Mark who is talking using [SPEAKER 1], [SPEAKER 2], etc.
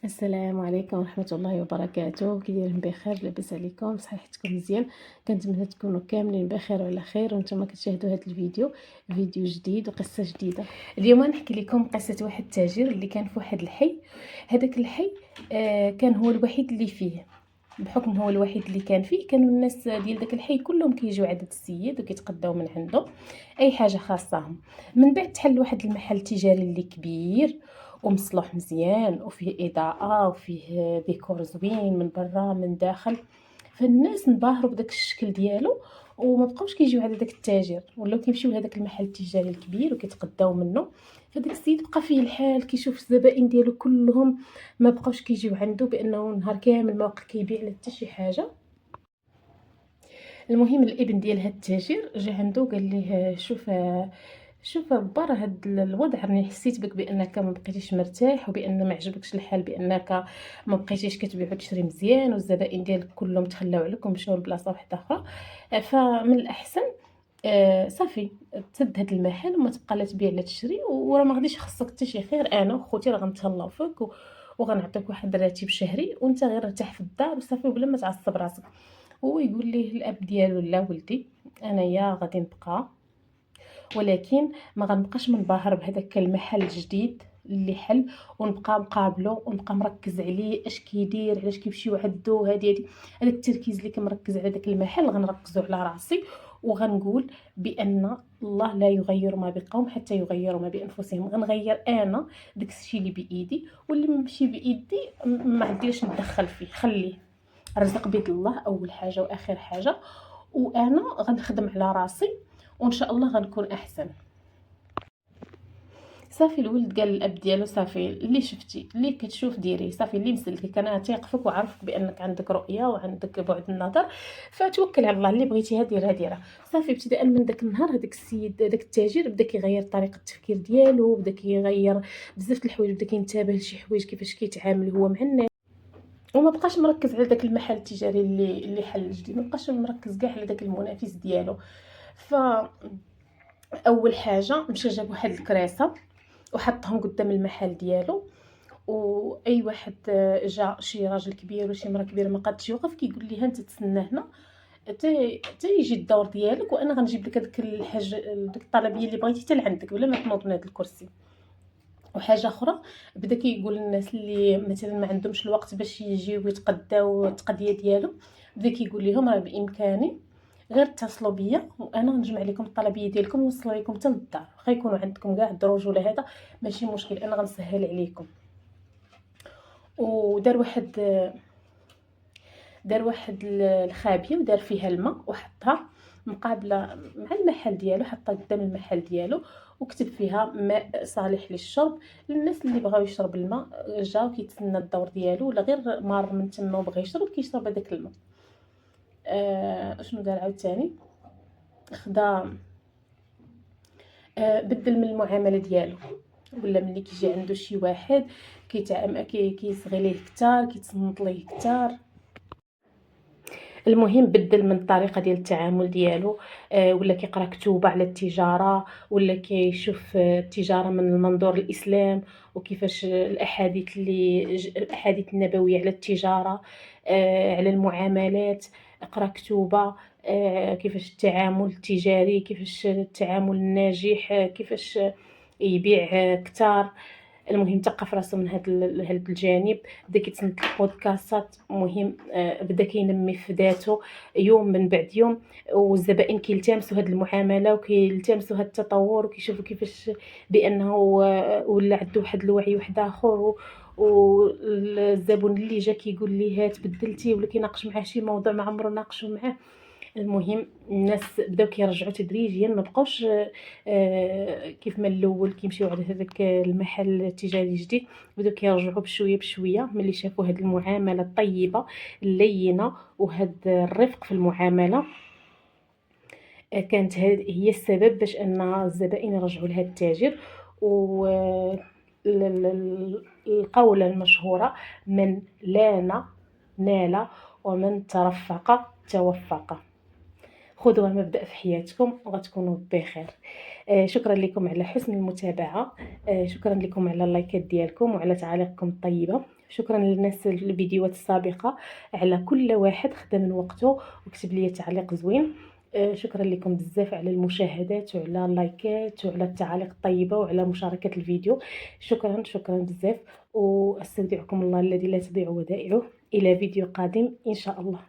[SPEAKER 1] السلام عليكم ورحمة الله وبركاته. كي دايرين؟ بخير؟ لاباس عليكم؟ صحيحتكم مزيان؟ كنتمنى تكونوا كاملين بخير وعلى خير وانتم كتشاهدوا هذا فيديو جديد وقصه جديده. اليوم نحكي لكم قصه واحد التاجر اللي كان في واحد الحي. هذاك الحي كان هو الوحيد اللي فيه. بحكم هو الوحيد اللي كان فيه، كانوا الناس ديال داك الحي كلهم كيجيو عند السيد وكيتقداو من عنده اي حاجه خاصهم. من بعد تحل واحد المحل تجاري اللي كبير ومصلوح مزيان وفيه اضاءه وفيه ديكور زوين من برا من داخل. فالناس انبهروا بداك الشكل ديالو وما بقاوش كيجيو على داك التاجر، ولاو كيمشيو لهداك المحل التجاري الكبير وكيتقداو منه. فداك السيد بقى فيه الحال كيشوف الزبائن ديالو كلهم ما بقاوش كيجيو عنده، بانه نهار كامل ما بقى كيبيع لا حتى شي حاجه. المهم الابن ديال هاد التاجر جا عنده قال ليه شوف برا هاد الوضع، راني حسيت بك بانك ما بقيتيش مرتاح وبان ما عجبكش الحال، بانك ما بقيتيش كتبيع وتشري مزيان والزبائن ديالك كلهم تخلاو عليك ومشاو لبلاصه واحده اخرى. فمن الاحسن صافي تسد هاد المحل وما تبقى لا تبيع لا تشري، وراه ما غاديش يخصك حتى شي خير. انا وخوتي راه غنتهلاو فيك وغنعطيك واحد الراتب شهري وانت غير ارتاح في الدار وصافي بلا ما تعصب راسك. هو يقول ليه الاب ديالو: لا ولدي، انايا غادي نبقى، ولكن ما غنبقاش منبهر بهذاك المحل الجديد اللي حل، ونبقى مقابلو ونبقى مركز عليه اش كيدير، علاش كيمشيو عندو. هادي هذاك التركيز اللي كنركز على داك المحل غنركزو على راسي، وغنقول بان الله لا يغير ما بقوم حتى يغيروا ما بانفسهم. غنغير انا داك الشيء اللي بايدي، واللي ماشي بايدي ما عنديش ندخل فيه، خليه. الرزق بيد الله اول حاجه واخر حاجه، وانا غنخدم على راسي وان شاء الله غنكون احسن. صافي الولد قال للاب ديالو: صافي اللي شفتي اللي كتشوف ديري، صافي اللي مسلكك انا تيق فيك وعارفك بانك عندك رؤيه وعندك بعد النظر، فتوكل على الله، اللي بغيتيها ديرها. صافي ابتداء من داك النهار هذاك السيد هذاك التاجر بدا كيغير طريقه التفكير ديالو، بدا كيغير بزاف د الحوايج، بدا كينتبه لشي حوايج كيفاش كيتعامل هو مع الناس، وما بقاش مركز على داك المحل التجاري اللي حل جديد، ما بقاش مركز كاع على داك المنافس ديالو. فاول حاجه مشى جاب واحد الكراسه وحطهم قدام المحل ديالو، واي واحد جا شي راجل كبير ولا شي مرا كبيره ما قادش يوقف كيقول ليها: انت تسنى هنا حتى يجي الدور ديالك، وانا غنجيب لك هذيك الحاجه ديك الطلبيه اللي بغيتي حتى لعندك بلا ما تنوض من هذا الكرسي. وحاجه اخرى، بدا كيقول للناس اللي مثلا ما عندهمش الوقت باش يجيو يتقداو التقضيه ديالو، بدا كيقول لهم: راه بامكاني غير اتصلوا بيا وانا نجمع لكم الطلبيه ديالكم ونوصل لكم حتى للدار، غيكونوا عندكم كاع الدرجه هذا ماشي مشكل، انا غنسهل عليكم. ودار واحد الخابيه ودار فيها الماء وحطها مقابله مع المحل ديالو، حطها قدام المحل ديالو وكتب فيها: ماء صالح للشرب. للناس اللي بغاو يشرب الماء جاو كيتسنى الدور ديالو، ولا غير مار من تما وبغى يشرب كيشرب هذاك الماء. شنو دار عاوتاني؟ خدا بدل من المعامله ديالو، ولا ملي كيجي عنده شي واحد كيصغي ليه كتار، كيتصنت ليه كتار. المهم بدل من الطريقه ديال التعامل ديالو، ولا كيقرا كتوبه على التجاره، ولا كيشوف التجاره من المنظور الاسلام وكيفاش الاحاديث النبويه على التجاره، على المعاملات. اقرا كتوبه كيفاش التعامل التجاري، كيفاش التعامل الناجح، كيفاش يبيع كتار. المهم ثقف راسو من هذا الجانب. بدا كيتسنت البودكاستات، مهم بدا كينمي في ذاته يوم من بعد يوم، والزبائن كيلتمسوا هذه المعامله وكيلتمسوا هذا التطور وكيشوفوا كيفاش بانه ولا عنده واحد الوعي واحد اخر. والزبون اللي جا كيقول ليه: تبدلتي، ولا كيناقش معاه شي موضوع ما عمره ناقشوا معاه. المهم الناس بداو كيرجعوا تدريجيا، ما بقاوش كيف ما الاول كيمشيو على هذاك المحل التجاري الجديد، بداو كيرجعوا بشويه بشويه ملي شافوا هذه المعامله الطيبه اللينه وهذا الرفق في المعامله. كانت هي السبب باش ان الزبائن رجعوا لهذا التاجر. و القولة المشهورة: من لان نال، ومن ترفق توفق. خذوها مبدأ في حياتكم وغتكونوا بخير. شكرا لكم على حسن المتابعة، شكرا لكم على اللايكات ديالكم وعلى تعاليقكم الطيبة. شكرا للناس الفيديوهات السابقة على كل واحد خدا من وقته وكتب لي تعليق زوين. شكرا لكم بزاف على المشاهدات وعلى اللايكات وعلى التعاليق الطيبة وعلى مشاركة الفيديو. شكرا شكرا بزاف، واستودعكم الله الذي لا تضيع ودائعه. الى فيديو قادم ان شاء الله.